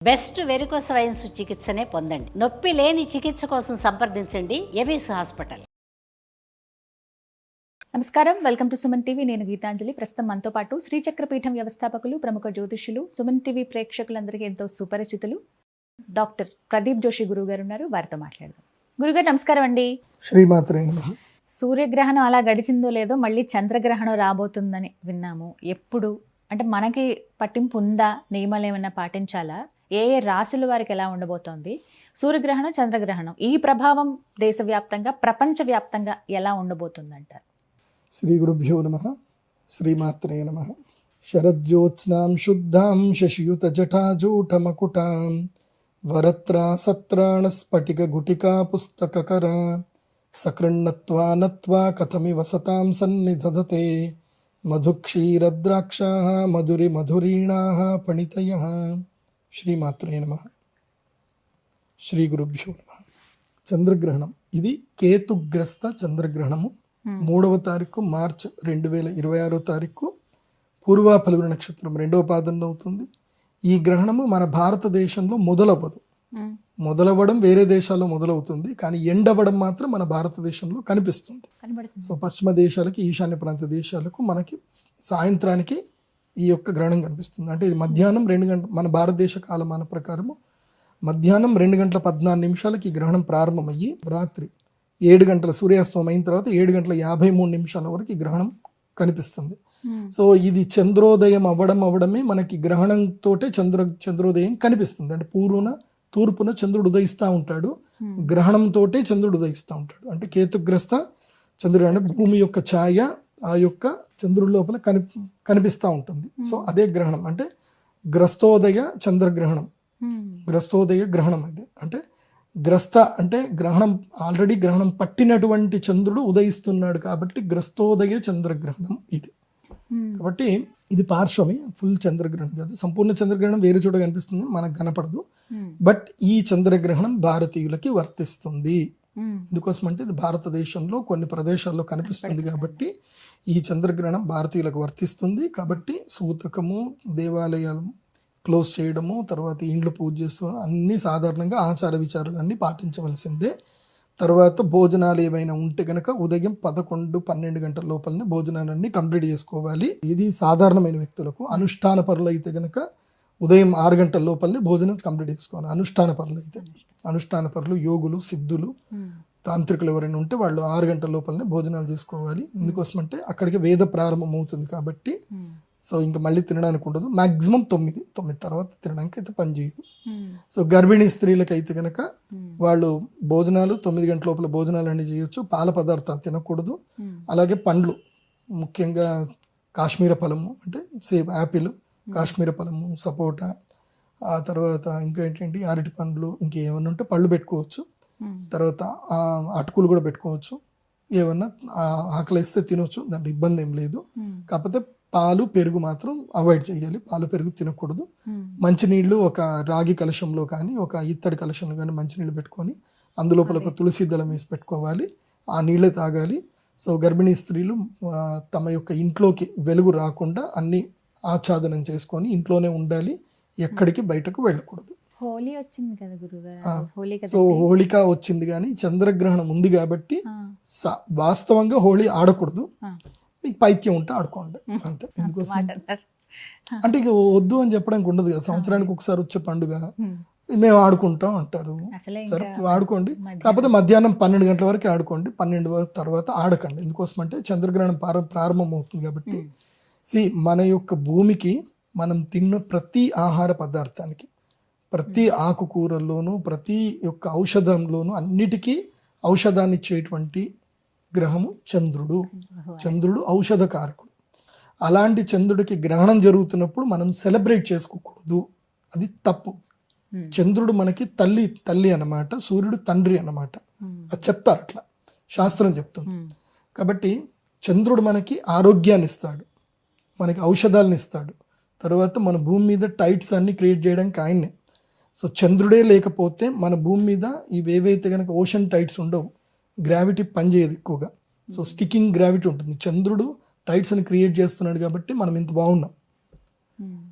Best varicose wines చికిత్సనే పొందండి. నొప్పి లేని చికిత్స కోసం సంప్రదించండి ఎబిస్ హాస్పిటల్. నమస్కారం, వెల్కమ్ టు సుమన్ టీవీ. నేను గీతాంజలి. ప్రస్తుతం మనతో పాటు శ్రీచక్రపీఠం వ్యవస్థాపకులు, ప్రముఖ జ్యోతిష్యులు, సుమన్ టీవీ ప్రేక్షకులందరికీ ఎంతో సుపరిచితులు డాక్టర్ ప్రదీప్ జోషి గురువు గారు ఉన్నారు. వారితో మాట్లాడదాం. గురుగారు నమస్కారం అండి. శ్రీమాత్రే నమః. సూర్యగ్రహణం అలా గడిచిందో లేదో మళ్ళీ చంద్రగ్రహణం రాబోతుందని విన్నాము. ఎప్పుడు అంటే మనకి పట్టింపు ఉందా? నియమాలు ఏమైనా పాటించాలా? ఏ ఏ రాశుల వారికి ఎలా ఉండబోతోంది? సూర్యగ్రహణం, చంద్రగ్రహణం ఈ ప్రభావం దేశవ్యాప్తంగా, ప్రపంచవ్యాప్తంగా ఎలా ఉండబోతుందంటారు? శ్రీ గురుభ్యో నమః. శ్రీమాత్రే నమః. శరజ్యోత్స్నాం శుద్ధాం శశియుత జటాజూటమకుటాం వరత్రా సత్రాణ స్ఫటిక గుటికా పుస్తకకర సకృన్నత్వా నత్వా కథమివ సతాం సన్నిధదతే మధుక్షీరద్రాక్షాః మధురి మధురీణాః పణితయః. శ్రీమాత్రే నమః. శ్రీ గురుభ్యో నమః. చంద్రగ్రహణం ఇది కేతుగ్రస్త చంద్రగ్రహణము. 3వ తారీఖు మార్చ్ 2026 తారీఖు పూర్వ ఫల్గుణ నక్షత్రం 2వ పాదంలో అవుతుంది. ఈ గ్రహణము మన భారతదేశంలో మొదలవ్వదు. మొదలవ్వడం వేరే దేశాల్లో మొదలవుతుంది, కానీ ఎండవ్వడం మాత్రం మన భారతదేశంలో కనిపిస్తుంది. సో పశ్చిమ దేశాలకి, ఈశాన్య ప్రాంత దేశాలకు మనకి సాయంత్రానికి ఈ యొక్క గ్రహణం కనిపిస్తుంది. అంటే ఇది మధ్యాహ్నం 2 గంటల, మన భారతదేశ కాలమాన ప్రకారము మధ్యాహ్నం 2:14 ఈ గ్రహణం ప్రారంభమయ్యి రాత్రి 7 గంటల సూర్యాస్తమం అయిన తర్వాత 7:53 వరకు ఈ గ్రహణం కనిపిస్తుంది. సో ఇది చంద్రోదయం అవ్వడమే మనకి గ్రహణంతో చంద్రోదయం కనిపిస్తుంది. అంటే తూర్పున చంద్రుడు ఉదయిస్తూ ఉంటాడు, గ్రహణంతో చంద్రుడు ఉదయిస్తూ ఉంటాడు. అంటే కేతుగ్రస్త చంద్రుడు అంటే భూమి యొక్క ఛాయ ఆ యొక్క చంద్రుడి లోపల కనిపిస్తూ ఉంటుంది. సో అదే గ్రహణం అంటే గ్రస్తోదయ చంద్రగ్రహణం. గ్రస్తోదయ గ్రహణం అది. అంటే గ్రస్త అంటే గ్రహణం, ఆల్రెడీ గ్రహణం పట్టినటువంటి చంద్రుడు ఉదయిస్తున్నాడు కాబట్టి గ్రస్తోదయ చంద్రగ్రహణం ఇది. కాబట్టి ఇది పార్శ్వమే, ఫుల్ చంద్రగ్రహణం కాదు. సంపూర్ణ చంద్రగ్రహణం వేరే చోట కనిపిస్తుంది, మనకు కనపడదు. బట్ ఈ చంద్రగ్రహణం భారతీయులకి వర్తిస్తుంది. ఎందుకోసం అంటే ఇది భారతదేశంలో కొన్ని ప్రదేశాల్లో కనిపిస్తుంది కాబట్టి ఈ చంద్రగ్రహణం భారతీయులకు వర్తిస్తుంది. కాబట్టి సూతకము, దేవాలయాలు క్లోజ్ చేయడము, తర్వాత ఇండ్లు పూజ చేసుకోవడం అన్నీ సాధారణంగా ఆచార విచారాలన్నీ పాటించవలసిందే. తర్వాత భోజనాలు ఏవైనా ఉంటే కనుక ఉదయం 11-12 గంటల లోపలనే భోజనాలన్నీ కంప్లీట్ చేసుకోవాలి. ఇది సాధారణమైన వ్యక్తులకు. అనుష్ఠాన పరులు అయితే కనుక ఉదయం 6 గంటల లోపలనే భోజనం కంప్లీట్ చేసుకోవాలి. అనుష్ఠాన పరులు అయితే, అనుష్ఠాన పరులు, యోగులు, సిద్ధులు, తాంత్రికులు ఎవరైనా ఉంటే వాళ్ళు 6 గంటల లోపలనే భోజనాలు చేసుకోవాలి. ఎందుకోసం అంటే అక్కడికి వేద ప్రారంభం అవుతుంది కాబట్టి. సో ఇంకా మళ్ళీ తినడానికి ఉండదు. మాక్సిమం 9 తర్వాత తినడానికి అయితే పని చేయదు. సో గర్భిణీ స్త్రీలకు అయితే కనుక వాళ్ళు భోజనాలు 9 గంటల లోపల భోజనాలు అన్నీ చేయొచ్చు. పాల పదార్థాలు తినకూడదు. అలాగే పండ్లు, ముఖ్యంగా కాశ్మీర ఫలము అంటే సేమ్ యాపిల్, కాశ్మీర ఫలము, సపోటా, ఆ తర్వాత ఇంకా ఏంటంటే అరటి పండ్లు, ఇంకేమన్నా ఉంటే పళ్ళు పెట్టుకోవచ్చు. తర్వాత అటుకులు కూడా పెట్టుకోవచ్చు. ఏమన్నా ఆకలిస్తే తినొచ్చు, దాంట్లో ఇబ్బంది ఏం లేదు. కాకపోతే పాలు, పెరుగు మాత్రం అవాయిడ్ చేయాలి. పాలు, పెరుగు తినకూడదు. మంచినీళ్ళు ఒక రాగి కలశంలో కానీ ఒక ఇత్తడి కలశంలో కానీ మంచినీళ్ళు పెట్టుకొని అందులోపల ఒక తులసి దళం వేసి పెట్టుకోవాలి. ఆ నీళ్ళే తాగాలి. సో గర్భిణీ స్త్రీలు తమ యొక్క ఇంట్లోకి వెలుగు రాకుండా అన్ని ఆచ్ఛాదనం చేసుకొని ఇంట్లోనే ఉండాలి. ఎక్కడికి బయటకు వెళ్ళకూడదు. హోలీ వచ్చింది కదా గురుగారు. సో హోళిక వచ్చింది, కానీ చంద్రగ్రహణం ఉంది కాబట్టి వాస్తవంగా హోళీ ఆడకూడదు. మీకు పైత్యం ఉంటే ఆడుకోండి అంతే. ఎందుకోసం అంటే ఇక వద్దు అని చెప్పడానికి ఉండదు కదా. సంవత్సరానికి ఒకసారి వచ్చే పండుగ మేము ఆడుకుంటాం అంటారు. సరే ఆడుకోండి, కాకపోతే మధ్యాహ్నం 12 గంటల వరకు ఆడుకోండి. 12 తర్వాత ఆడకండి. ఎందుకోసం అంటే చంద్రగ్రహణం ప్రారంభం అవుతుంది కాబట్టి. మన యొక్క భూమికి మనం తిన్న ప్రతి ఆహార పదార్థానికి, ప్రతి ఆకుకూరల్లోనూ, ప్రతి యొక్క ఔషధంలోనూ అన్నిటికీ ఔషధాన్ని ఇచ్చేటువంటి గ్రహము చంద్రుడు. చంద్రుడు ఔషధకారకుడు. అలాంటి చంద్రుడికి గ్రహణం జరుగుతున్నప్పుడు మనం సెలబ్రేట్ చేసుకోకూడదు, అది తప్పు. చంద్రుడు మనకి తల్లి అన్నమాట, సూర్యుడు తండ్రి అన్నమాట. అది చెప్తారు, అట్లా శాస్త్రం చెప్తుంది. కాబట్టి చంద్రుడు మనకి ఆరోగ్యాన్ని ఇస్తాడు, మనకి ఔషధాలను ఇస్తాడు. తర్వాత మన భూమి మీద టైట్స్ అన్ని క్రియేట్ చేయడానికి ఆయన్నే. సో చంద్రుడే లేకపోతే మన భూమి మీద ఇవేవైతే కనుక ఓషన్ టైట్స్ ఉండవు, గ్రావిటీ పనిచేయదు ఎక్కువగా. సో స్టికింగ్ గ్రావిటీ ఉంటుంది. చంద్రుడు టైట్స్ అని క్రియేట్ చేస్తున్నాడు కాబట్టి మనం ఇంత బాగున్నాం.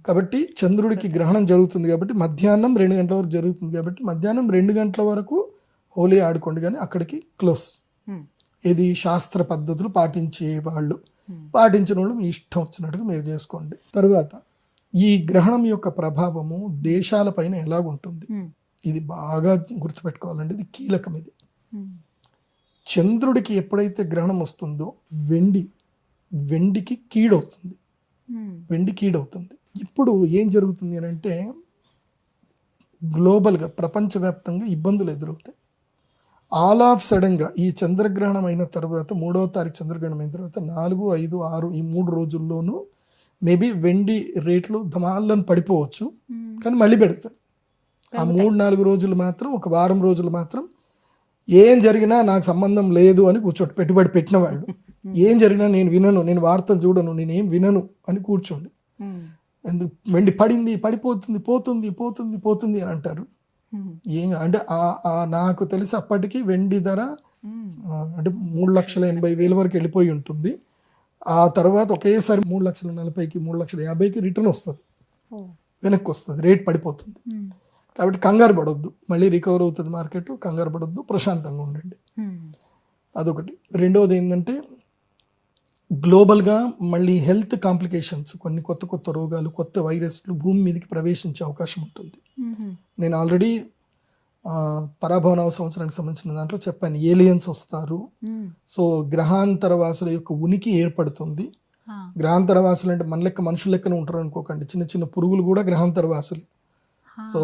కాబట్టి చంద్రుడికి గ్రహణం జరుగుతుంది కాబట్టి మధ్యాహ్నం 2 గంటల వరకు జరుగుతుంది కాబట్టి మధ్యాహ్నం 2 గంటల వరకు హోలీ ఆడుకోండి, కానీ అక్కడికి క్లోజ్. ఇది శాస్త్ర పద్ధతులు పాటించే వాళ్ళు, పాటించిన వాళ్ళు మీ ఇష్టం వచ్చినట్టుగా మీరు చేసుకోండి. తరువాత ఈ గ్రహణం యొక్క ప్రభావము దేశాలపైన ఎలాగుంటుంది ఇది బాగా గుర్తుపెట్టుకోవాలండి, ఇది కీలకం. ఇది చంద్రుడికి ఎప్పుడైతే గ్రహణం వస్తుందో వెండికి కీడవుతుంది, వెండి కీడవుతుంది. ఇప్పుడు ఏం జరుగుతుంది అని అంటే గ్లోబల్గా ప్రపంచవ్యాప్తంగా ఇబ్బందులు ఎదురవుతాయి. ఆల్ ఆఫ్ సడన్గా ఈ చంద్రగ్రహణం అయిన తర్వాత 3వ తారీఖు చంద్రగ్రహణం అయిన తర్వాత 4, 5, 6 ఈ 3 రోజుల్లోనూ మేబీ వెండి రేట్లు ధమాలను పడిపోవచ్చు, కానీ మళ్ళీ పెడతాయి. ఆ 3-4 రోజులు మాత్రం, ఒక వారం రోజులు మాత్రం ఏం జరిగినా నాకు సంబంధం లేదు అని కూర్చోండి. పెట్టుబడి పెట్టిన వాళ్ళు ఏం జరిగినా నేను వినను, నేను వార్తలు చూడను, నేనేం వినను అని కూర్చోండి. ఎందుకు వెండి పడింది, పడిపోతుంది, పోతుంది పోతుంది పోతుంది అని అంటారు. ఏం అంటే నాకు తెలిసి అప్పటికి వెండి ధర అంటే 3,80,000 వరకు వెళ్ళిపోయి ఉంటుంది. ఆ తర్వాత ఒకేసారి 3,40,000కి 3,50,000కి రిటర్న్ వస్తుంది, వెనక్కి వస్తుంది, రేట్ పడిపోతుంది. కాబట్టి కంగారు పడొద్దు, మళ్ళీ రికవర్ అవుతుంది మార్కెట్, కంగారు పడొద్దు, ప్రశాంతంగా ఉండండి. అదొకటి. రెండవది ఏంటంటే గ్లోబల్గా మళ్ళీ హెల్త్ కాంప్లికేషన్స్, కొన్ని కొత్త కొత్త రోగాలు, కొత్త వైరస్లు భూమి మీదకి ప్రవేశించే అవకాశం ఉంటుంది. నేను ఆల్రెడీ పరాభవనవ సంవత్సరానికి సంబంధించిన దాంట్లో చెప్పాను, ఏలియన్స్ వస్తారు. సో గ్రహాంతరవాసుల యొక్క ఉనికి ఏర్పడుతుంది. గ్రహాంతరవాసులు అంటే మన లెక్క మనుషుల లెక్కన ఉంటారు అనుకోకండి, చిన్న చిన్న పురుగులు కూడా గ్రహాంతరవాసులు. సో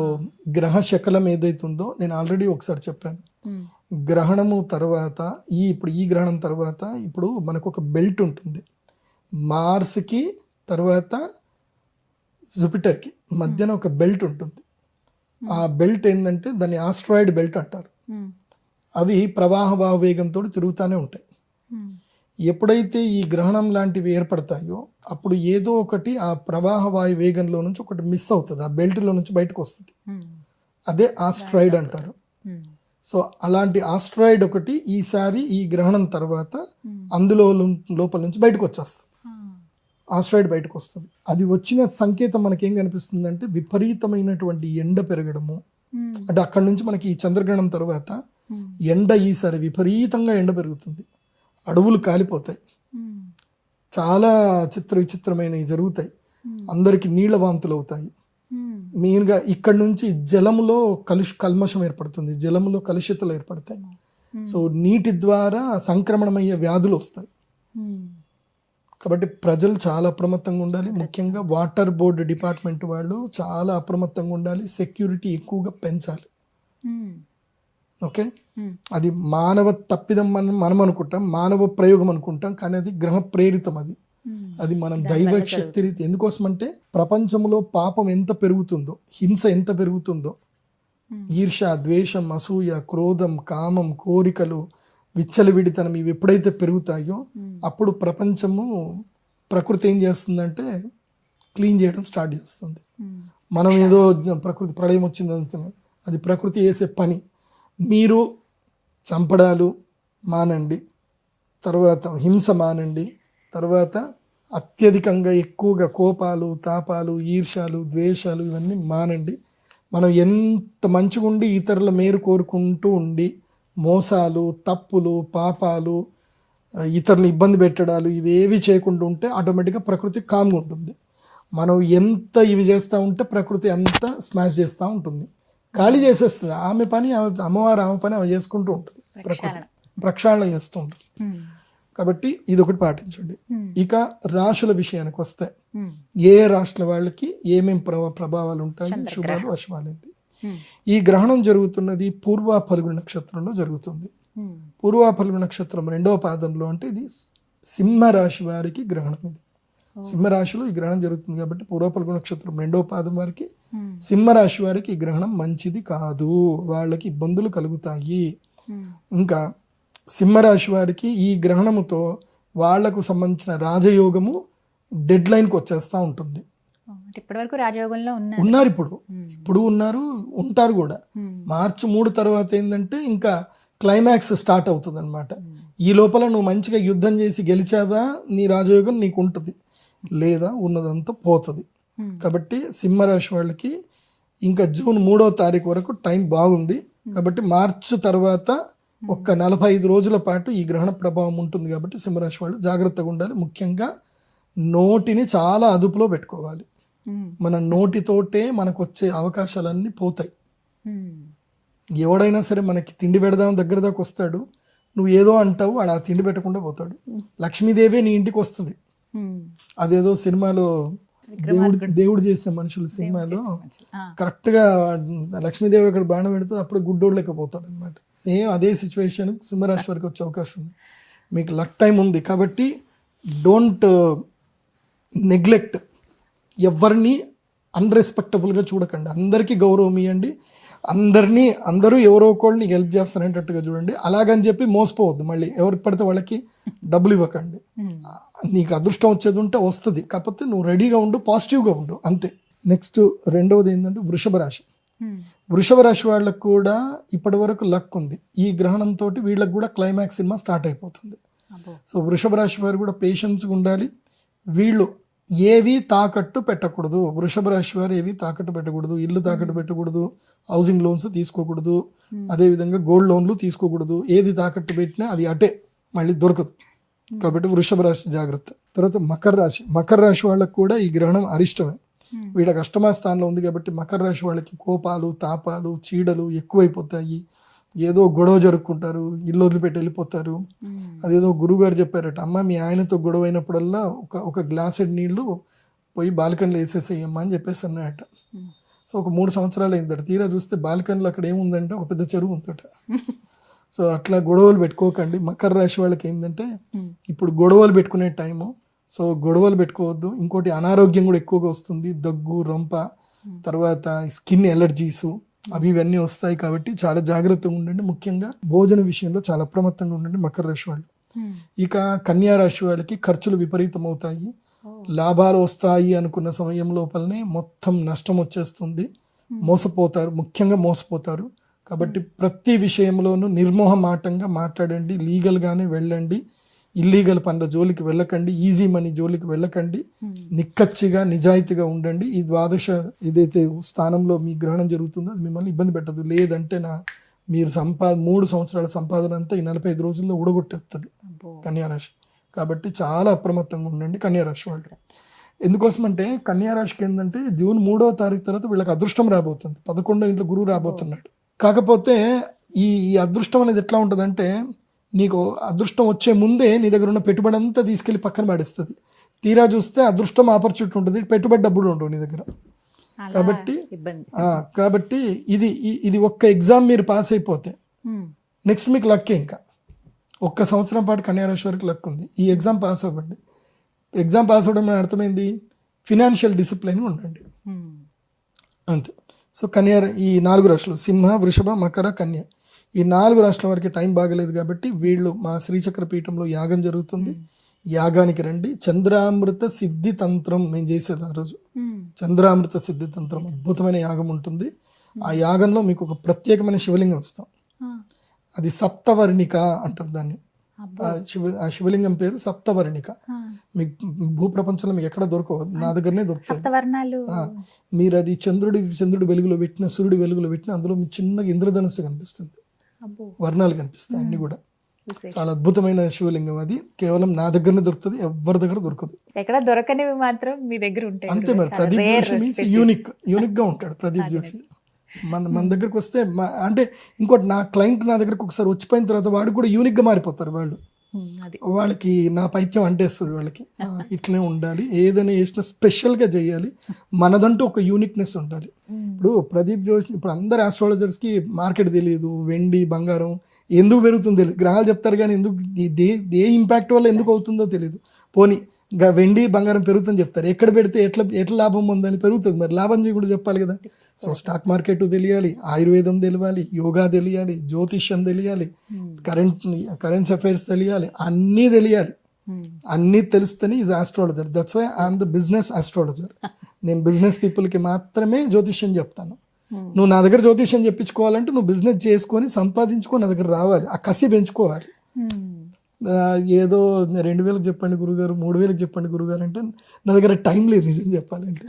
గ్రహ శకలం ఏదైతుందో నేను ఆల్రెడీ ఒకసారి చెప్పాను. గ్రహణము తర్వాత ఇప్పుడు ఈ గ్రహణం తర్వాత ఇప్పుడు మనకు ఒక బెల్ట్ ఉంటుంది, మార్స్కి తర్వాత జూపిటర్కి మధ్యన ఒక బెల్ట్ ఉంటుంది. ఆ బెల్ట్ ఏంటంటే దాన్ని ఆస్ట్రాయిడ్ బెల్ట్ అంటారు. అవి ప్రవాహ వేగంతో తిరుగుతూనే ఉంటాయి. ఎప్పుడైతే ఈ గ్రహణం లాంటివి ఏర్పడతాయో అప్పుడు ఏదో ఒకటి ఆ ప్రవాహ వాయు వేగంలో నుంచి ఒకటి మిస్ అవుతుంది, ఆ బెల్ట్లో నుంచి బయటకు వస్తుంది. అదే ఆస్ట్రాయిడ్ అంటారు. సో అలాంటి ఆస్ట్రాయిడ్ ఒకటి ఈసారి ఈ గ్రహణం తర్వాత అందులో లోపల నుంచి బయటకు వచ్చేస్తుంది, ఆస్ట్రాయిడ్ బయటకు వస్తుంది. అది వచ్చిన సంకేతం మనకేం కనిపిస్తుంది అంటే విపరీతమైనటువంటి ఎండ పెరగడము. అంటే అక్కడ నుంచి మనకి ఈ చంద్రగ్రహణం తర్వాత ఎండ ఈసారి విపరీతంగా ఎండ పెరుగుతుంది, అడవులు కాలిపోతాయి, చాలా విచిత్రమైనవి జరుగుతాయి, అందరికి నీళ్ల వాంతులు అవుతాయి. మెయిన్గా ఇక్కడ నుంచి జలములో కల్మషం ఏర్పడుతుంది, జలములో కలుషితలు ఏర్పడతాయి. సో నీటి ద్వారా సంక్రమణమయ్యే వ్యాధులు వస్తాయి. కాబట్టి ప్రజలు చాలా అప్రమత్తంగా ఉండాలి. ముఖ్యంగా వాటర్ బోర్డు డిపార్ట్మెంట్ వాళ్ళు చాలా అప్రమత్తంగా ఉండాలి, సెక్యూరిటీ ఎక్కువగా పెంచాలి. ఓకే, అది మానవ తప్పిదం మనం అనుకుంటాం, మానవ ప్రయోగం అనుకుంటాం, కానీ అది గ్రహ ప్రేరితం. అది మనం దైవ శక్తి రీతి. ఎందుకోసం అంటే ప్రపంచంలో పాపం ఎంత పెరుగుతుందో, హింస ఎంత పెరుగుతుందో, ఈర్ష, ద్వేషం, అసూయ, క్రోధం, కామం, కోరికలు, విచ్చలవిడితనం ఇవి ఎప్పుడైతే పెరుగుతాయో అప్పుడు ప్రకృతి ఏం చేస్తుందంటే క్లీన్ చేయడం స్టార్ట్ చేస్తుంది. మనం ఏదో ప్రకృతి ప్రళయం వచ్చింది అంటున్నాం, అది ప్రకృతి చేసే పని. మీరు చంపడాలు మానండి, తర్వాత హింస మానండి, తర్వాత అత్యధికంగా ఎక్కువగా కోపాలు, తాపాలు, ఈర్ష్యాలు, ద్వేషాలు ఇవన్నీ మానండి. మనం ఎంత మంచిగా ఉండి ఇతరుల మేలు కోరుకుంటూ ఉండి మోసాలు, తప్పులు, పాపాలు, ఇతరులను ఇబ్బంది పెట్టడాలు ఇవేవి చేయకుండా ఉంటే ఆటోమేటిక్గా ప్రకృతి కామ్గా ఉంటుంది. మనం ఎంత ఇవి చేస్తూ ఉంటే ప్రకృతి అంతా స్మాష్ చేస్తూ ఉంటుంది, ఖాళీ చేసేస్తుంది. ఆమె పని ఆమె పని ఆమె చేసుకుంటూ ఉంటుంది, ప్రకృతి ప్రక్షాళన చేస్తూ ఉంటుంది. కాబట్టి ఇది ఒకటి పాటించండి. ఇక రాశుల విషయానికి వస్తే ఏ రాశుల వాళ్ళకి ఏమేం ప్రభావాలు ఉంటాయి, శుభాలు అశుభాలేంటి. ఈ గ్రహణం జరుగుతున్నది పూర్వ ఫల్గుణ నక్షత్రంలో జరుగుతుంది. పూర్వ ఫల్గుణ నక్షత్రం 2వ పాదంలో, అంటే ఇది సింహ రాశి వారికి గ్రహణం. ఇది సింహరాశిలో ఈ గ్రహణం జరుగుతుంది కాబట్టి పూర్వ ఫల్గుణ నక్షత్రం 2వ పాదం వారికి, సింహరాశి వారికి ఈ గ్రహణం మంచిది కాదు, వాళ్ళకి ఇబ్బందులు కలుగుతాయి. ఇంకా సింహరాశి వారికి ఈ గ్రహణముతో వాళ్లకు సంబంధించిన రాజయోగము డెడ్ లైన్కి వచ్చేస్తూ ఉంటుంది. ఇప్పటివరకు రాజయోగంలో ఉన్నారు, ఇప్పుడు ఉన్నారు, ఉంటారు కూడా. మార్చి 3 తర్వాత ఏంటంటే ఇంకా క్లైమాక్స్ స్టార్ట్ అవుతుంది అనమాట. ఈ లోపల నువ్వు మంచిగా యుద్ధం చేసి గెలిచావా నీ రాజయోగం నీకు ఉంటుంది, లేదా ఉన్నదంతా పోతుంది. కాబట్టి సింహరాశి వాళ్ళకి ఇంకా జూన్ 3వ తారీఖు వరకు టైం బాగుంది. కాబట్టి మార్చి తర్వాత ఒక్క 45 రోజుల పాటు ఈ గ్రహణ ప్రభావం ఉంటుంది. కాబట్టి సింహరాశి వాళ్ళు జాగ్రత్తగా ఉండాలి. ముఖ్యంగా నోటిని చాలా అదుపులో పెట్టుకోవాలి. మన నోటితోటే మనకు వచ్చే అవకాశాలన్నీ పోతాయి. ఎవడైనా సరే మనకి తిండి పెడదాం దగ్గర దాకా వస్తాడు, నువ్వు ఏదో అంటావు, ఆడ ఆ తిండి పెట్టకుండా పోతాడు. లక్ష్మీదేవి నీ ఇంటికి వస్తుంది. అదేదో సినిమాలో దేవుడు చేసిన మనుషులు సినిమాలో కరెక్ట్గా లక్ష్మీదేవి అక్కడ బాణం పెడితే అప్పుడు గుడ్డోడు లేకపోతాడు అనమాట. సేమ్ అదే సిచ్యువేషన్ సింహరాశి వారికి వచ్చే అవకాశం ఉంది. మీకు లక్ టైం ఉంది కాబట్టి డోంట్ నెగ్లెక్ట్. ఎవరిని అన్రెస్పెక్టబుల్గా చూడకండి. అందరికీ గౌరవం ఇవ్వండి. అందరూ ఎవరో ఒకళ్ళని హెల్ప్ చేస్తారనేటట్టుగా చూడండి. అలాగని చెప్పి మోసపోవద్దు. మళ్ళీ ఎవరికి పడితే వాళ్ళకి డబ్బులు ఇవ్వకండి. నీకు అదృష్టం వచ్చేది ఉంటే వస్తుంది, కాకపోతే నువ్వు రెడీగా ఉండు, పాజిటివ్గా ఉండు, అంతే. నెక్స్ట్ రెండవది ఏంటంటే వృషభ రాశి. వృషభ రాశి వాళ్ళకు కూడా ఇప్పటి వరకు లక్ ఉంది. ఈ గ్రహణంతో వీళ్ళకి కూడా క్లైమాక్స్ సినిమా స్టార్ట్ అయిపోతుంది. సో వృషభ రాశి వారు కూడా పేషెన్స్గా ఉండాలి. వీళ్ళు ఏవి తాకట్టు పెట్టకూడదు. వృషభ రాశి వారు ఏవి తాకట్టు పెట్టకూడదు. ఇల్లు తాకట్టు పెట్టకూడదు, హౌసింగ్ లోన్స్ తీసుకోకూడదు, అదేవిధంగా గోల్డ్ లోన్లు తీసుకోకూడదు. ఏది తాకట్టు పెట్టినా అది అటే మళ్ళీ దొరకదు. కాబట్టి వృషభ రాశి జాగ్రత్త. తర్వాత మకర రాశి వాళ్ళకు కూడా ఈ గ్రహణం అరిష్టమే. వీళ్ళకి అష్టమ స్థానంలో ఉంది కాబట్టి మకర రాశి వాళ్ళకి కోపాలు, తాపాలు, చీడలు ఎక్కువైపోతాయి. ఏదో గొడవ జరుపుకుంటారు, ఇల్లు వదిలిపెట్టి వెళ్ళిపోతారు. అదేదో గురువుగారు చెప్పారట, అమ్మ మీ ఆయనతో గొడవ అయినప్పుడల్లా ఒక గ్లాసెడ్ నీళ్లు పోయి బాల్కనీలో వేసేసేయమ్మా అని చెప్పేసి అన్నాయట. సో ఒక 3 సంవత్సరాలు అయిందట. తీరా చూస్తే బాల్కనీలో అక్కడ ఏముందంటే ఒక పెద్ద చెరువు ఉందట. సో అట్లా గొడవలు పెట్టుకోకండి. మకర రాశి వాళ్ళకి ఏంటంటే ఇప్పుడు గొడవలు పెట్టుకునే టైము. సో గొడవలు పెట్టుకోవద్దు. ఇంకోటి అనారోగ్యం కూడా ఎక్కువగా వస్తుంది. దగ్గు, రొంప, తర్వాత స్కిన్ ఎలర్జీసు ఇవన్నీ వస్తాయి. కాబట్టి చాలా జాగ్రత్తగా ఉండండి. ముఖ్యంగా భోజన విషయంలో చాలా అప్రమత్తంగా ఉండండి మకర రాశి వాళ్ళు. ఇక కన్యా రాశి వాళ్ళకి ఖర్చులు విపరీతం అవుతాయి. లాభాలు వస్తాయి అనుకున్న సమయం లోపలనే మొత్తం నష్టం వచ్చేస్తుంది. మోసపోతారు, ముఖ్యంగా మోసపోతారు. కాబట్టి ప్రతి విషయంలోనూ నిర్మోహమాటంగా మాట్లాడండి. లీగల్గానే వెళ్ళండి. ఇల్లీగల్ పనుల జోలికి వెళ్ళకండి. ఈజీ మనీ జోలికి వెళ్ళకండి. నిక్కచ్చిగా నిజాయితీగా ఉండండి. ఈ ద్వాదశ ఏదైతే స్థానంలో మీ గ్రహణం జరుగుతుందో అది మిమ్మల్ని ఇబ్బంది పెట్టదు. లేదంటే మీరు 3 సంవత్సరాల సంపాదన అంతా ఈ 45 రోజుల్లో ఊడగొట్టేస్తుంది కన్యారాశి. కాబట్టి చాలా అప్రమత్తంగా ఉండండి కన్యారాశి వాళ్ళు. ఎందుకోసమంటే కన్యారాశికి ఏంటంటే జూన్ 3వ తారీఖు తర్వాత వీళ్ళకి అదృష్టం రాబోతుంది. 11వ ఇంట్లో గురువు రాబోతున్నాడు. కాకపోతే ఈ అదృష్టం అనేది ఎట్లా ఉంటుందంటే నీకు అదృష్టం వచ్చే ముందే నీ దగ్గర ఉన్న పెట్టుబడి అంతా తీసుకెళ్లి పక్కన పడేస్తుంది. తీరా చూస్తే అదృష్టం ఆపర్చునిటీ ఉంటుంది, పెట్టుబడి డబ్బులు ఉండవు నీ దగ్గర. కాబట్టి ఇది ఒక్క ఎగ్జామ్ మీరు పాస్ అయిపోతే నెక్స్ట్ మీకు లక్కే. ఇంకా 1 సంవత్సరం పాటు కన్యారాశి వరకు లక్ ఉంది. ఈ ఎగ్జామ్ పాస్ అవ్వండి. ఎగ్జామ్ పాస్ అవ్వడం అర్థమైంది, ఫినాన్షియల్ డిసిప్లైన్ ఉండండి, అంతే. సో ఈ 4 రాశులు సింహ, వృషభ, మకర, కన్య, ఈ 4 రాష్ట్రాల వరకు టైం బాగలేదు. కాబట్టి వీళ్ళు మా శ్రీచక్ర పీఠంలో యాగం జరుగుతుంది. యాగానికి రండి. చంద్రామృత సిద్ధి తంత్రం మేము చేసేది ఆ రోజు. చంద్రామృత సిద్ధి తంత్రం అద్భుతమైన యాగం ఉంటుంది. ఆ యాగంలో మీకు ఒక ప్రత్యేకమైన శివలింగం ఇస్తాం. అది సప్తవర్ణిక అంటారు దాన్ని. ఆ శివలింగం పేరు సప్తవర్ణిక. మీకు భూప్రపంచంలో మీకు ఎక్కడ దొరకవు, నా దగ్గరనే దొరుకుతాయి. మీరు అది చంద్రుడి వెలుగులో పెట్టిన, సూర్యుడి వెలుగులో పెట్టిన, అందులో మీ చిన్నగా ఇంద్రధనుస్సు కనిపిస్తుంది, వర్ణాలు కనిపిస్తాయి అన్ని కూడా. చాలా అద్భుతమైన శివలింగం. అది కేవలం నా దగ్గరనే దొరుకుతుంది, ఎవరి దగ్గర దొరకదు. ఎక్కడ దొరకనివి మాత్రం మీ దగ్గర ఉంటాయి. అంతే మరి. ప్రదీప్ జోషి మీన్స్ యూనిక్ గా ఉంటాడు ప్రదీప్ జోషి. మన దగ్గరకు వస్తే అంటే ఇంకోటి, నా క్లయింట్ నా దగ్గరకు ఒకసారి వచ్చిపోయిన తర్వాత వాడు కూడా యూనిక్ గా మారిపోతారు. వాళ్ళకి నా పైత్యం అంటేస్తుంది. వాళ్ళకి ఇట్లనే ఉండాలి, ఏదైనా చేసినా స్పెషల్ గా చేయాలి, మనదంటూ ఒక యూనిక్నెస్ ఉండాలి. ఇప్పుడు ప్రదీప్ జోషి, ఇప్పుడు అందరు ఆస్ట్రాలజర్స్ కి మార్కెట్ తెలియదు, వెండి బంగారం ఎందుకు పెరుగుతుందో తెలియదు. గ్రహాలు చెప్తారు కానీ ఎందుకు ఏ ఇంపాక్ట్ వల్ల ఎందుకు అవుతుందో తెలియదు. పోనీ వెండి బంగారం పెరుగుతుందని చెప్తారు, ఎక్కడ పెడితే ఎట్లా లాభం ఉందని పెరుగుతుంది. మరి లాభం కూడా చెప్పాలి కదా. సో స్టాక్ మార్కెట్ తెలియాలి, ఆయుర్వేదం తెలియాలి, యోగా తెలియాలి, జ్యోతిష్యం తెలియాలి, కరెంట్ అఫైర్స్ తెలియాలి, అన్నీ తెలియాలి. అన్నీ తెలుస్తేనే is astrologer. That's why I'm the business astrologer. నేను బిజినెస్ పీపుల్కి మాత్రమే జ్యోతిష్యం చెప్తాను. నువ్వు నా దగ్గర జ్యోతిష్యం చెప్పించుకోవాలంటే నువ్వు బిజినెస్ చేసుకొని సంపాదించుకొని నా దగ్గర రావాలి, ఆ కసి పెంచుకోవాలి. ఏదో 2000 చెప్పండి గురుగారు, 3000 చెప్పండి గురుగారు అంటే నా దగ్గర టైం లేదు నిజం చెప్పాలంటే.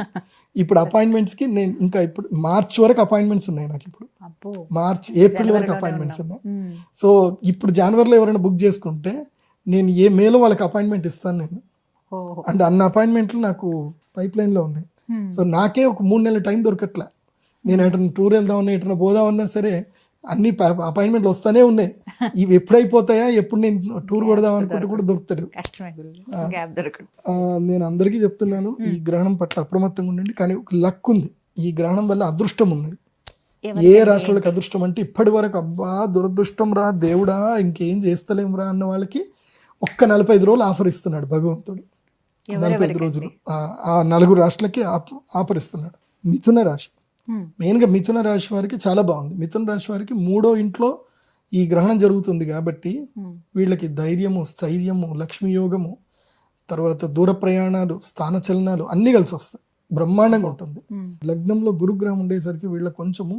ఇప్పుడు అపాయింట్మెంట్స్కి నేను ఇంకా ఇప్పుడు మార్చ్ వరకు అపాయింట్మెంట్స్ ఉన్నాయి నాకు. ఇప్పుడు అబ్బో. ఏప్రిల్ వరకు అపాయింట్మెంట్స్ ఉన్నాయి. సో ఇప్పుడు జనవరిలో ఎవరైనా బుక్ చేసుకుంటే నేను మేలో వాళ్ళకి అపాయింట్మెంట్ ఇస్తాను నేను. అంటే అన్న అపాయింట్మెంట్లు నాకు పైప్ లైన్లో ఉన్నాయి. సో నాకే ఒక 3 నెలల టైం దొరకట్లే. నేను ఎటన్నా టూర్ వెళ్దామన్నా, ఎటన్నా పోదామన్నా సరే అన్ని అపాయింట్మెంట్లు వస్తానే ఉన్నాయి. ఇవి ఎప్పుడైపోతాయా, ఎప్పుడు నేను టూర్ కొడదాం అనుకుంటే కూడా దొరుకుతాడు. నేను అందరికీ చెప్తున్నాను, ఈ గ్రహణం పట్ల అప్రమత్తంగా ఉండండి. కానీ ఒక లక్ ఉంది, ఈ గ్రహణం వల్ల అదృష్టం ఉన్నది. ఏ రాష్ట్రాలకు అదృష్టం అంటే ఇప్పటి వరకు అబ్బా దురదృష్టం రా దేవుడా ఇంకేం చేస్తలేం రా అన్న వాళ్ళకి ఒక్క 45 రోజులు ఆఫర్ ఇస్తున్నాడు భగవంతుడు. 45 రోజులు ఆ 4 రాష్ట్రాలకి ఆఫర్ ఇస్తున్నాడు. మిథున రాశి, మెయిన్గా మిథున రాశి వారికి చాలా బాగుంది. మిథున రాశి వారికి 3వ ఇంట్లో ఈ గ్రహణం జరుగుతుంది కాబట్టి వీళ్ళకి ధైర్యము, స్థైర్యము, లక్ష్మీ యోగము, తర్వాత దూర ప్రయాణాలు, స్థానచలనాలు అన్నీ కలిసి వస్తాయి. బ్రహ్మాండంగా ఉంటుంది. లగ్నంలో గురుగ్రహం ఉండేసరికి వీళ్ళ కొంచెము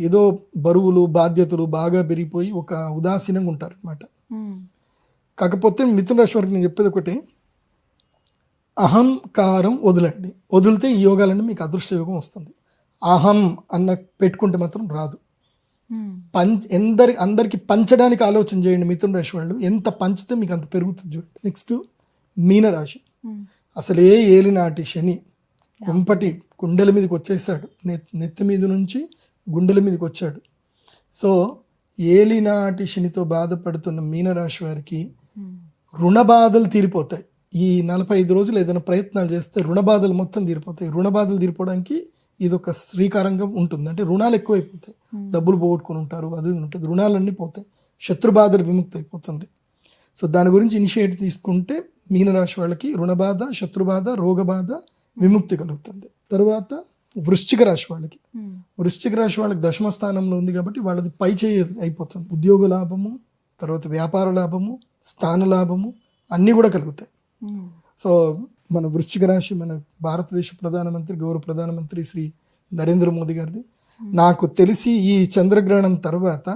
ఏదో బరువులు, బాధ్యతలు బాగా పెరిగిపోయి ఒక ఉదాసీనంగా ఉంటారు అనమాట. కాకపోతే మిథున రాశి వారికి నేను చెప్పేది ఒకటి, అహంకారం వదలండి. వదిలితే ఈ యోగాలన్నీ మీకు అదృష్ట యోగం వస్తుంది. అహం అన్న పెట్టుకుంటే మాత్రం రాదు. అందరికి పంచడానికి ఆలోచన చేయండి. మిథున రాశి వాళ్ళు ఎంత పంచితే మీకు అంత పెరుగుతుంది చూడండి. నెక్స్ట్ మీనరాశి, అసలే ఏలినాటి శని కుంపటి గుండెల మీదకి వచ్చేసాడు. నెత్తి మీద నుంచి గుండెల మీదకి వచ్చాడు. సో ఏలినాటి శనితో బాధపడుతున్న మీనరాశి వారికి రుణ బాధలు తీరిపోతాయి. ఈ 45 రోజులు ఏదైనా ప్రయత్నాలు చేస్తే రుణ బాధలు మొత్తం తీరిపోతాయి. రుణ బాధలు తీరిపోవడానికి ఇది ఒక శ్రీకారంగా ఉంటుంది. అంటే రుణాలు ఎక్కువైపోతాయి, డబ్బులు పోగొట్టుకుని ఉంటారు, అది ఉంటుంది, రుణాలన్నీ పోతాయి, శత్రు బాధలు విముక్తి అయిపోతుంది. సో దాని గురించి ఇనిషియేటివ్ తీసుకుంటే మీనరాశి వాళ్ళకి రుణబాధ, శత్రుబాధ, రోగబాధ విముక్తి కలుగుతుంది. తర్వాత వృశ్చిక రాశి వాళ్ళకి, వృశ్చిక రాశి వాళ్ళకి 10వ స్థానంలో ఉంది కాబట్టి వాళ్ళది పై చేయి అయిపోతుంది. ఉద్యోగ లాభము, తర్వాత వ్యాపార లాభము, స్థాన లాభము అన్నీ కూడా కలుగుతాయి. సో మన వృశ్చిక రాశి మన భారతదేశ ప్రధానమంత్రి, గౌరవ ప్రధానమంత్రి శ్రీ నరేంద్ర మోదీ గారిది. నాకు తెలిసి ఈ చంద్రగ్రహణం తర్వాత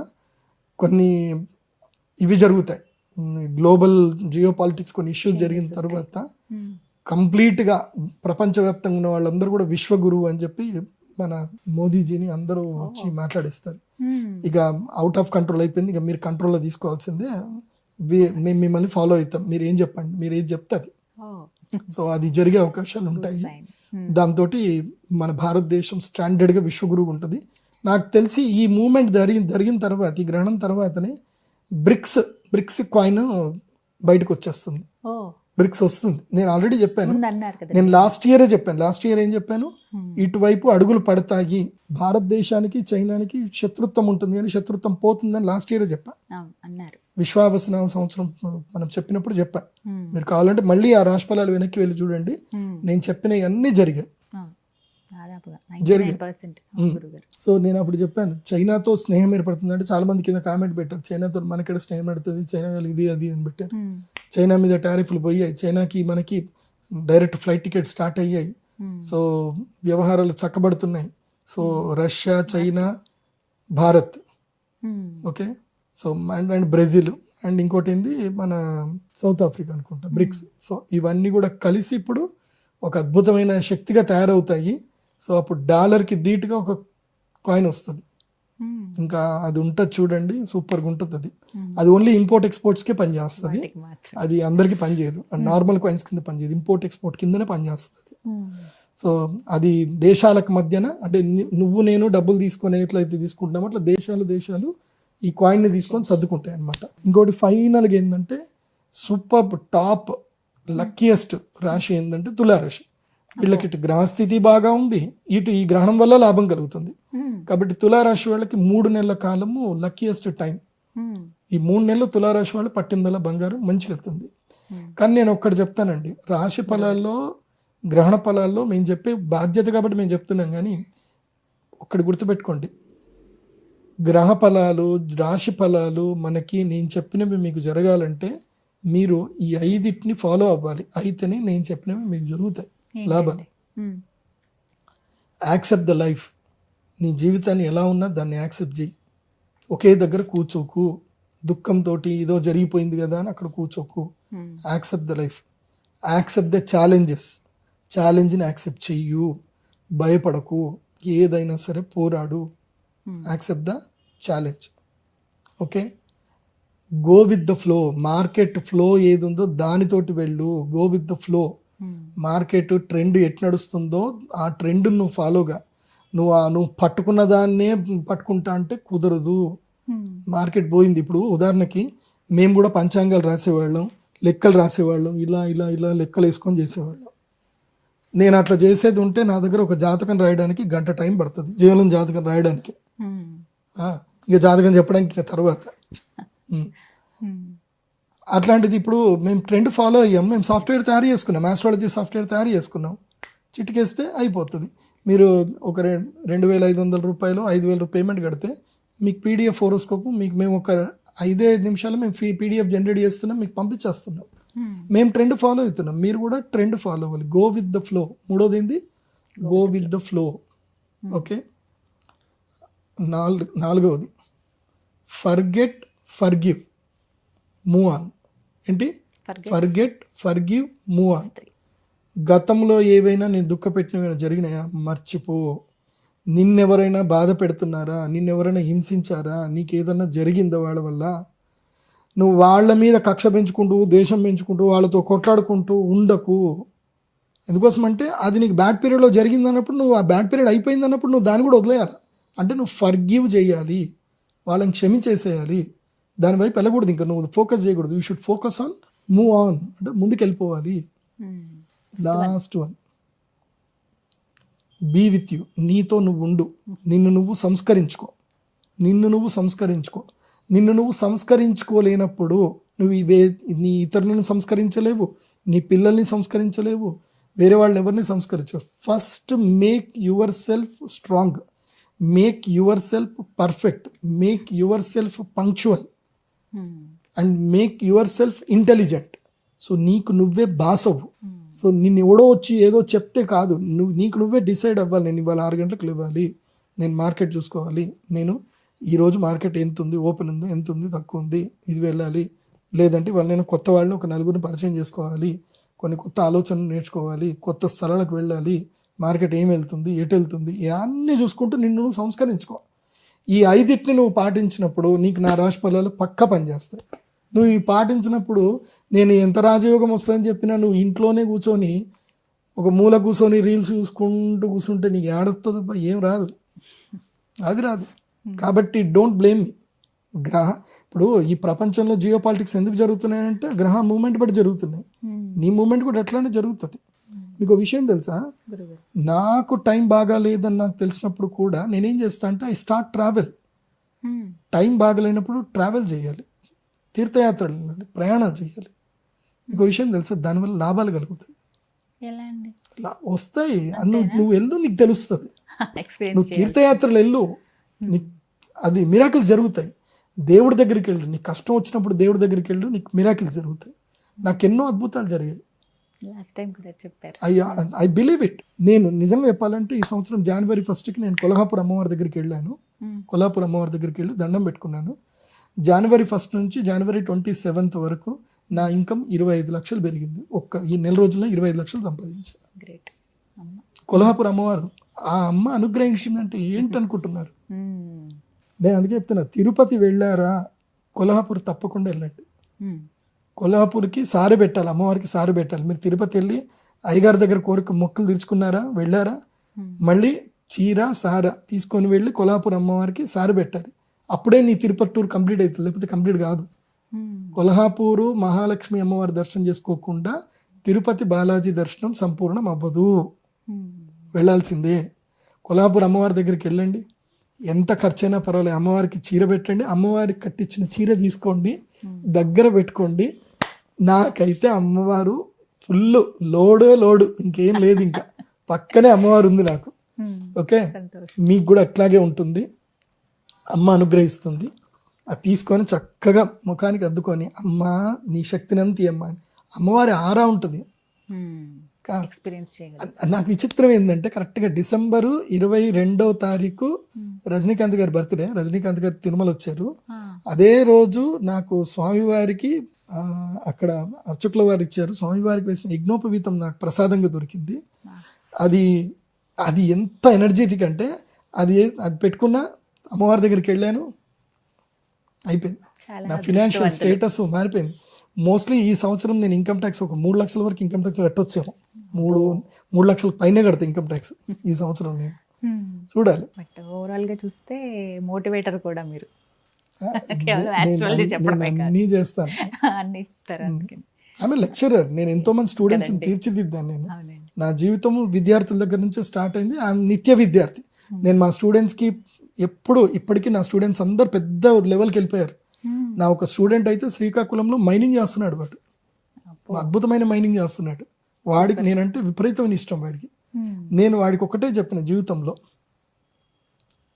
కొన్ని ఇవి జరుగుతాయి, గ్లోబల్ జియో పాలిటిక్స్ కొన్ని ఇష్యూస్ జరిగిన తర్వాత కంప్లీట్గా ప్రపంచవ్యాప్తంగా ఉన్న వాళ్ళందరూ కూడా విశ్వగురువు అని చెప్పి మన మోదీజీని అందరూ వచ్చి మాట్లాడిస్తారు. ఇక అవుట్ ఆఫ్ కంట్రోల్ అయిపోయింది, ఇక మీరు కంట్రోల్లో తీసుకోవాల్సిందే, మేము మిమ్మల్ని ఫాలో అవుతాం, మీరు ఏం చెప్పండి, మీరు ఏది చెప్తే అది. సో అది జరిగే అవకాశాలు ఉంటాయి. దాంతో మన భారతదేశం స్టాండర్డ్గా విశ్వగురువు ఉంటుంది. నాకు తెలిసి ఈ మూమెంట్ జరిగిన తర్వాత, ఈ గ్రహణం తర్వాతనే బ్రిక్స్ కాయిన్ బయటకు వచ్చేస్తుంది. బ్రిక్స్ వస్తుంది. నేను ఆల్రెడీ చెప్పాను, నేను లాస్ట్ ఇయరే చెప్పాను. లాస్ట్ ఇయర్ ఏం చెప్పాను, ఇటువైపు అడుగులు పడతాయి, భారతదేశానికి చైనాకి శత్రుత్వం ఉంటుంది కానీ శత్రుత్వం పోతుందని లాస్ట్ ఇయరే చెప్పాను. విశ్వావసనామ సంవత్సరం మనం చెప్పినప్పుడు చెప్పా. మీరు కావాలంటే మళ్ళీ ఆ రాశిఫలాలు వెనక్కి వెళ్ళి చూడండి, నేను చెప్పినవి అన్నీ జరిగాయి. సో నేను అప్పుడు చెప్పాను చైనాతో స్నేహం ఏర్పడుతుంది అంటే చాలా మంది కింద కామెంట్ పెట్టారు, చైనాతో మనకి స్నేహం పెడుతుంది, చైనా ఇది అది అని పెట్టారు. చైనా మీద టారిఫ్లు పోయాయి, చైనాకి మనకి డైరెక్ట్ ఫ్లైట్ టికెట్ స్టార్ట్ అయ్యాయి. సో వ్యవహారాలు చక్కబడుతున్నాయి. So Russia, China, Bharat, okay, so and Brazil and ఇంకోటి ఏంది మన సౌత్ ఆఫ్రికా అనుకుంటా, బ్రిక్స్. సో ఇవన్నీ కూడా కలిసి ఇప్పుడు ఒక అద్భుతమైన శక్తిగా తయారవుతాయి. సో అప్పుడు డాలర్కి ధీటుగా ఒక కాయిన్ వస్తుంది. ఇంకా అది ఉంటుంది చూడండి, సూపర్గా ఉంటుంది. అది ఓన్లీ ఇంపోర్ట్ ఎక్స్పోర్ట్స్కే పనిచేస్తుంది, అది అందరికీ పనిచేయదు. నార్మల్ కాయిన్స్ కింద పనిచేయదు, ఇంపోర్ట్ ఎక్స్పోర్ట్ కిందనే పనిచేస్తుంది. సో అది దేశాలకు మధ్యన, అంటే నువ్వు నేను డబ్బులు తీసుకొని ఎట్లయితే తీసుకుంటున్నామో అట్లా దేశాలు ఈ కాయిన్ని తీసుకొని సర్దుకుంటాయి అన్నమాట. ఇంకోటి ఫైనల్గా ఏంటంటే సూపర్ టాప్ లక్కీయెస్ట్ రాశి ఏంటంటే తులారాశి. వీళ్ళకి ఇటు గ్రహస్థితి బాగా ఉంది, ఇటు ఈ గ్రహణం వల్ల లాభం కలుగుతుంది. కాబట్టి తులారాశి వాళ్ళకి 3 నెలల కాలము లక్కీయెస్ట్ టైం. ఈ 3 నెలలు తులారాశి వాళ్ళు పట్టిందల బంగారం మంచిగా వెళ్తుంది. కానీ నేను ఒక్కటి చెప్తానండి, రాశి ఫలాల్లో, గ్రహణ ఫలాల్లో మేము చెప్పే బాధ్యత కాబట్టి మేము చెప్తున్నాం. కానీ ఒక్కటి గుర్తుపెట్టుకోండి, గ్రహ ఫలాలు, రాశి ఫలాలు మనకి నేను చెప్పినవి మీకు జరగాలంటే మీరు ఈ 5 ఫాలో అవ్వాలి. అయితేనే నేను చెప్పినవి మీకు జరుగుతాయి లాభాలు. Accept the life. నీ జీవితాన్ని ఎలా ఉన్నా దాన్ని యాక్సెప్ట్ చేయి. ఒకే దగ్గర కూర్చోకు, దుఃఖంతో ఏదో జరిగిపోయింది కదా అని అక్కడ కూర్చోకు. Accept the life, accept the ఛాలెంజ్ని యాక్సెప్ట్ చెయ్యు, భయపడకు, ఏదైనా సరే పోరాడు, accept the challenge. Okay, go with the flow. Market flow ఏది ఉందో దానితోటి వెళ్ళు. Go with the flow. Market trend ఎట్ నడుస్తుందో ఆ ట్రెండ్ నువ్వు ఫాలోగా. నువ్వు పట్టుకున్న దాన్నే పట్టుకుంటా అంటే కుదరదు. మార్కెట్ పోయింది. ఇప్పుడు ఉదాహరణకి మేము కూడా పంచాంగాలు రాసేవాళ్ళం, లెక్కలు రాసేవాళ్ళం, ఇలా ఇలా ఇలా లెక్కలు వేసుకొని చేసేవాళ్ళం. నేను అట్లా చేసేది ఉంటే నా దగ్గర ఒక జాతకం రాయడానికి గంట టైం పడుతుంది, జీవనం జాతకం రాయడానికి. ఇక జాతకం చెప్పడానికి ఇక తర్వాత. అట్లాంటిది ఇప్పుడు మేము ట్రెండ్ ఫాలో అయ్యాం. మేము సాఫ్ట్వేర్ తయారు చేసుకున్నాం, ఆస్ట్రాలజీ సాఫ్ట్వేర్ తయారు చేసుకున్నాం. చిటికేస్తే అయిపోతుంది. మీరు ఒక 2,500 రూపాయలు 5,000 పేమెంట్ కడితే మీకు పీడిఎఫ్ హోరోస్కోప్ మీకు మేము ఒక 5 నిమిషాలు మేము పీడిఎఫ్ జనరేట్ చేస్తున్నాం, మీకు పంపించేస్తున్నాం. మేము ట్రెండ్ ఫాలో అవుతున్నాం, మీరు కూడా ట్రెండ్ ఫాలో అవ్వాలి. Go with the flow. మూడోది ఏంది? Go with the flow. Okay, నాలుగవది ఫర్గెట్, ఫర్గివ్, మూవ్ ఆన్. ఏంటి? Forget, forgive, move on. గతంలో ఏవైనా నేను దుఃఖపెట్టినవైనా జరిగినాయా మర్చిపో. నిన్నెవరైనా బాధ పెడుతున్నారా, నిన్నెవరైనా హింసించారా, నీకేదన్నా జరిగిందా వాళ్ళ వల్ల, నువ్వు వాళ్ళ మీద కక్ష పెంచుకుంటూ దేశం పెంచుకుంటూ వాళ్ళతో కొట్లాడుకుంటూ ఉండకు. ఎందుకోసం అంటే అది నీకు బ్యాడ్ పీరియడ్లో జరిగింది అన్నప్పుడు నువ్వు ఆ బ్యాడ్ పీరియడ్ అయిపోయింది అన్నప్పుడు నువ్వు దాన్ని కూడా వదిలేయాలి. అంటే నువ్వు ఫర్గివ్ చేయాలి, వాళ్ళని క్షమించేసేయాలి. దాని వైపు వెళ్ళకూడదు, ఇంకా నువ్వు ఫోకస్ చేయకూడదు. You should focus on move on, అంటే ముందుకు వెళ్ళిపోవాలి. Last one, be with you. నీతో నువ్వు ఉండు, నిన్ను నువ్వు సంస్కరించుకో. నిన్ను నువ్వు సంస్కరించుకోలేనప్పుడు నువ్వు నీ ఇతరులను సంస్కరించలేవు, నీ పిల్లల్ని సంస్కరించలేవు, వేరే వాళ్ళని ఎవరిని సంస్కరించవు. First make yourself strong, make yourself perfect, make yourself punctual and make yourself intelligent. So నీకు నువ్వే బాసవు. సో నిన్ను ఎవడో వచ్చి ఏదో చెప్తే కాదు, నీకు నువ్వే డిసైడ్ అవ్వాలి. నేను ఇవాళ 6 గంటలకు లేవాలి, నేను మార్కెట్ చూసుకోవాలి, నేను ఈరోజు మార్కెట్ ఎంత ఉంది, ఓపెన్ ఉంది, ఎంత ఉంది, తక్కువ ఉంది, ఇది వెళ్ళాలి. లేదంటే వాళ్ళు నేను కొత్త వాళ్ళని ఒక 4 పరిచయం చేసుకోవాలి, కొన్ని కొత్త ఆలోచనలు నేర్చుకోవాలి, కొత్త స్థలాలకు వెళ్ళాలి, మార్కెట్ ఏం వెళ్తుంది, ఎటు వెళ్తుంది, ఇవన్నీ చూసుకుంటూ నిన్ను నువ్వు సంస్కరించుకో. ఈ 5 నువ్వు పాటించినప్పుడు నీకు నా రాశి ఫలాలు పక్కా పనిచేస్తాయి. నువ్వు ఈ పాటించినప్పుడు నేను ఎంత రాజయోగం వస్తుందని చెప్పినా నువ్వు ఇంట్లోనే కూర్చొని ఒక మూల కూర్చొని రీల్స్ చూసుకుంటూ కూర్చుంటే నీకు ఏడొస్తుందబ్బా, ఏం రాదు, అది రాదు. కాబట్టి డోంట్ బ్లేమ్ మీ. ఇప్పుడు ఈ ప్రపంచంలో జియో పాలిటిక్స్ ఎందుకు జరుగుతున్నాయంటే గ్రహ మూమెంట్ బట్టి జరుగుతున్నాయి. నీ మూమెంట్ కూడా ఎట్లానే జరుగుతుంది. మీకు ఒక విషయం తెలుసా, నాకు టైం బాగా లేదని నాకు తెలిసినప్పుడు కూడా నేనేం చేస్తా అంటే ఐ స్టార్ట్ ట్రావెల్. టైం బాగలేనప్పుడు ట్రావెల్ చేయాలి, తీర్థయాత్రలు వెళ్ళాలి, ప్రయాణాలు చేయాలి. మీకు విషయం తెలుసా, దానివల్ల లాభాలు కలుగుతాయి, వస్తాయి. నువ్వు వెళ్ళు, నీకు తెలుస్తుంది. నువ్వు తీర్థయాత్రలు వెళ్ళు, అది మిరాకిల్స్ జరుగుతాయి. దేవుడి దగ్గరికి వెళ్ళు, నీకు కష్టం వచ్చినప్పుడు దేవుడి దగ్గరికి వెళ్ళు, నీకు మిరాకిల్స్ జరుగుతాయి. నాకు ఎన్నో అద్భుతాలు జరిగాయి. I believe it. నేను నిజంగా చెప్పాలంటే ఈ సంవత్సరం January 1st నేను కొల్హాపూర్ అమ్మవారి దగ్గరికి వెళ్ళాను. కొల్హాపూర్ అమ్మవారి దగ్గరికి వెళ్ళి దండం పెట్టుకున్నాను. January 1st నుంచి January 27th వరకు నా ఇన్కమ్ 25 లక్షలు పెరిగింది. ఈ నెల రోజుల్లో 25 లక్షలు సంపాదించాను. కొల్హాపూర్ అమ్మవారు, ఆ అమ్మ అనుగ్రహించిందంటే ఏంటనుకుంటున్నారు? నేను అందుకే చెప్తున్నా, తిరుపతి వెళ్ళారా, కొల్హాపూర్ తప్పకుండా వెళ్ళండి. కొల్హాపూర్కి సారె పెట్టాలి, అమ్మవారికి సారె పెట్టాలి. మీరు తిరుపతి వెళ్ళి అయ్యగారి దగ్గర కోరిక మొక్కులు తీర్చుకున్నారా, వెళ్ళారా, మళ్ళీ చీర సార తీసుకొని వెళ్ళి కొల్హాపూర్ అమ్మవారికి సారె పెట్టాలి. అప్పుడే నీ తిరుపతి టూర్ కంప్లీట్ అవుతుంది, లేకపోతే కంప్లీట్ కాదు. కొల్హాపూరు మహాలక్ష్మి అమ్మవారి దర్శనం చేసుకోకుండా తిరుపతి బాలాజీ దర్శనం సంపూర్ణం అవ్వదు, వెళ్ళాల్సిందే. కొల్హాపూర్ అమ్మవారి దగ్గరికి వెళ్ళండి, ఎంత ఖర్చైనా పర్వాలేదు, అమ్మవారికి చీర పెట్టండి, అమ్మవారికి కట్టించిన చీర తీసుకోండి, దగ్గర పెట్టుకోండి. నాకైతే అమ్మవారు ఫుల్ లోడు, ఇంకేం లేదు, ఇంకా పక్కనే అమ్మవారు ఉంది నాకు. ఓకే, మీకు కూడా అట్లాగే ఉంటుంది. అమ్మ అనుగ్రహిస్తుంది. అది తీసుకొని చక్కగా ముఖానికి అద్దుకొని, అమ్మ నీ శక్తినంతి అమ్మ, అమ్మవారి ఆరా ఉంటుంది. ఎక్స్పీరియన్స్ చేయగలరు. నాకు విచిత్రం ఏంటంటే కరెక్ట్గా డిసెంబరు 22వ తారీఖు రజనీకాంత్ గారి బర్త్డే, రజనీకాంత్ గారు తిరుమల వచ్చారు. అదే రోజు నాకు స్వామివారికి అక్కడ అర్చకుల వారు ఇచ్చారు, స్వామివారికి వేసిన యజ్ఞోపవీతం నాకు ప్రసాదంగా దొరికింది. అది అది ఎంత ఎనర్జెటిక్ అంటే అది పెట్టుకున్న అమ్మవారి దగ్గరికి వెళ్ళాను, అయిపోయింది. నా ఫినాన్షియల్ స్టేటస్ మారిపోయింది. మోస్ట్లీ ఈ సంవత్సరం నేను ఇన్కమ్ ట్యాక్స్ ఒక 3 లక్షల వరకు ఇన్కమ్ ట్యాక్స్ కట్టొచ్చాము. 3 లక్షల పైనే కడతా ఇన్కమ్ ట్యాక్స్ ఈ సంవత్సరం. నేను చూడాలి. బట్ ఓవరాల్ గా చూస్తే మోటివేటర్ కూడా మీరు. అన్నీ చేస్తాను. అన్ని చెప్తారు. అందుకని ఆమె లెక్చరర్, నేను ఎంతో మంది స్టూడెంట్స్ తీర్చిదిద్దాను. నేను నా జీవితం విద్యార్థుల దగ్గర నుంచే స్టార్ట్ అయింది. ఆమె నిత్య విద్యార్థి. నేను మా స్టూడెంట్స్కి ఇప్పటికీ నా స్టూడెంట్స్ అందరు పెద్ద లెవెల్కి వెళ్ళిపోయారు. నా ఒక స్టూడెంట్ అయితే శ్రీకాకుళంలో మైనింగ్ చేస్తున్నాడు. వాడు అద్భుతమైన మైనింగ్ చేస్తున్నాడు. వాడికి నేనంటే విపరీతమైన ఇష్టం వాడికి. నేను వాడికి ఒకటే చెప్పిన జీవితంలో,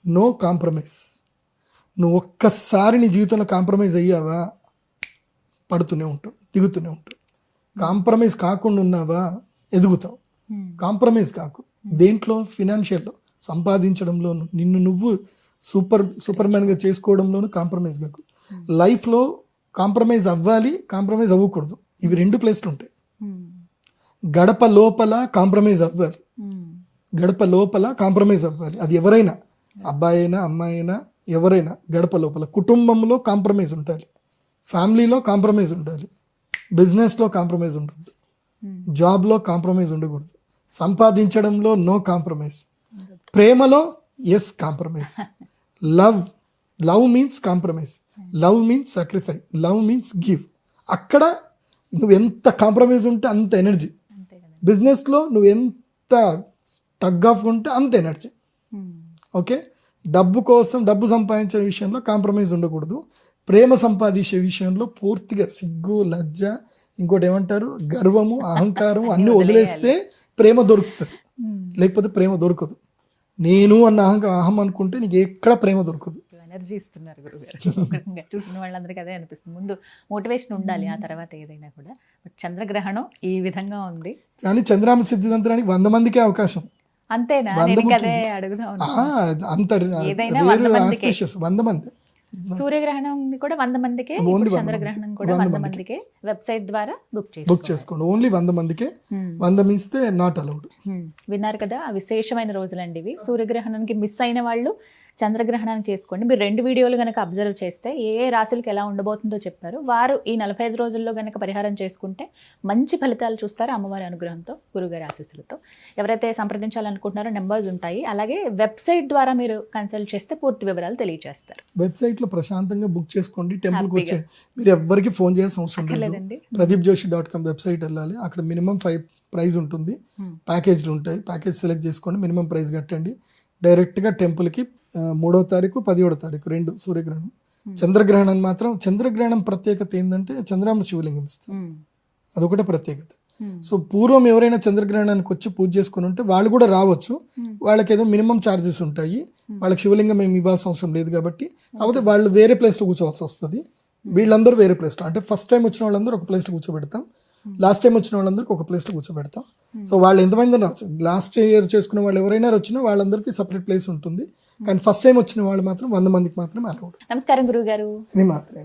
నో కాంప్రమైజ్. నువ్వు ఒక్కసారి నీ జీవితంలో కాంప్రమైజ్ అయ్యావా పడుతూనే ఉంటావు, దిగుతూనే ఉంటావు. కాంప్రమైజ్ కాకుండా ఉన్నావా ఎదుగుతావు. కాంప్రమైజ్ కాకు. దేంట్లో? ఫినాన్షియల్లో, సంపాదించడంలోను, నిన్ను నువ్వు సూపర్ మ్యాన్గా చేసుకోవడంలోనూ కాంప్రమైజ్ కాకు. లైఫ్లో కాంప్రమైజ్ అవ్వాలి, కాంప్రమైజ్ అవ్వకూడదు. ఇవి 2 ప్లేస్లు ఉంటాయి. గడప లోపల కాంప్రమైజ్ అవ్వాలి, గడప లోపల కాంప్రమైజ్ అవ్వాలి. అది ఎవరైనా, అబ్బాయి అయినా అమ్మాయి అయినా ఎవరైనా గడప లోపల. కుటుంబంలో కాంప్రమైజ్ ఉండాలి, ఫ్యామిలీలో కాంప్రమైజ్ ఉండాలి, బిజినెస్లో కాంప్రమైజ్ ఉండదు, జాబ్లో కాంప్రమైజ్ ఉండకూడదు, సంపాదించడంలో నో కాంప్రమైజ్, ప్రేమలో yes compromise. Love means compromise, love means sacrifice, love means give. అక్కడ నువ్వు ఎంత కాంప్రమైజ్ ఉంటే అంత ఎనర్జీ. బిజినెస్లో నువ్వు ఎంత టగ్ ఆఫ్ ఉంటే అంత ఎనర్జీ. ఓకే, డబ్బు సంపాదించే విషయంలో కాంప్రమైజ్ ఉండకూడదు. ప్రేమ సంపాదించే విషయంలో పూర్తిగా సిగ్గు, లజ్జ, ఇంకోటి ఏమంటారు, గర్వము, అహంకారం అన్నీ వదిలేస్తే ప్రేమ దొరుకుతుంది. లేకపోతే ప్రేమ దొరకదు. నేను అన్న అహం అనుకుంటే నీకు ఎక్కడ ప్రేమ దొరకదు. ఎనర్జీ ఇస్తున్నారు గురుగారు. చూసిన వాళ్ళందరికీ అదే అనిపిస్తుంది. ముందు మోటివేషన్ ఉండాలి, ఆ తర్వాత ఏదైనా కూడా. బట్ చంద్రగ్రహణం ఈ విధంగా ఉంది. కానీ చంద్రామ సిద్ధిదంతరానికి 100 మందికే అవకాశం. అంతేనా? అదే అడుగుతా అంత 100 మంది. సూర్యగ్రహణం కూడా 100 మందికే, చంద్రగ్రహణం కూడా 100 మందికే. వెబ్సైట్ ద్వారా బుక్ చేసుకోండి. ఓన్లీ 100 మందికే. 100 మిస్తే నాట్ అలౌడ్. విన్నారు కదా, విశేషమైన రోజులండి ఇవి. సూర్యగ్రహణానికి మిస్ అయిన వాళ్ళు చంద్రగ్రహణాన్ని చేసుకోండి. మీరు 2 వీడియోలు కనుక అబ్జర్వ్ చేస్తే ఏ రాశులకి ఎలా ఉండబోతుందో చెప్పారు. వారు ఈ 45 రోజుల్లో కనుక పరిహారం చేసుకుంటే మంచి ఫలితాలు చూస్తారు అమ్మవారి అనుగ్రహంతో, గురుగారి ఆశీస్సులతో. ఎవరైతే సంప్రదించాలనుకుంటున్నారో నెంబర్స్ ఉంటాయి. అలాగే వెబ్సైట్ ద్వారా మీరు కన్సల్ట్ చేస్తే పూర్తి వివరాలు తెలియజేస్తారు. వెబ్సైట్లో ప్రశాంతంగా బుక్ చేసుకోండి. టెంపుల్కి వచ్చే మీరు ఎవ్వరికి ఫోన్ చేయాల్సిన అవసరం లేదు. pradeepjoshi.com వెబ్సైట్ వెళ్ళాలి. అక్కడ మినిమం 5 ప్రైజ్ ఉంటుంది. ప్యాకేజ్లు ఉంటాయి. ప్యాకేజ్ సెలెక్ట్ చేసుకోండి, మినిమం ప్రైజ్ కట్టండి. డైరెక్ట్గా టెంపుల్కి 3వ తారీఖు 10వ తారీఖు 2 సూర్యగ్రహణం. చంద్రగ్రహణం మాత్రం, చంద్రగ్రహణం ప్రత్యేకత ఏంటంటే చంద్రామ శివలింగం ఇస్తాం, అదొకటే ప్రత్యేకత. సో పూర్వం ఎవరైనా చంద్రగ్రహణానికి వచ్చి పూజ చేసుకుని ఉంటే వాళ్ళు కూడా రావచ్చు. వాళ్ళకి ఏదో మినిమం ఛార్జెస్ ఉంటాయి. వాళ్ళకి శివలింగం ఏమి ఇవ్వాల్సిన అవసరం లేదు కాబట్టి. కాకపోతే వాళ్ళు వేరే ప్లేస్లో కూర్చోవాల్సి వస్తుంది. వీళ్ళందరూ వేరే ప్లేస్లో, అంటే ఫస్ట్ టైం వచ్చిన వాళ్ళందరూ ఒక ప్లేస్లో కూర్చోబెడతాం, లాస్ట్ టైం వచ్చిన వాళ్ళందరికీ ఒక ప్లేస్లో కూర్చోబెడతాం. సో వాళ్ళు ఎంతమంది రావచ్చు, లాస్ట్ ఇయర్ చేసుకున్న వాళ్ళు ఎవరైనా వచ్చినా వాళ్ళందరికీ సపరేట్ ప్లేస్ ఉంటుంది. కానీ ఫస్ట్ టైం వచ్చిన వాళ్ళు మాత్రం 100 మందికి మాత్రమే అలౌడ్. నమస్కారం గురువు గారు. శ్రీమాత్రే.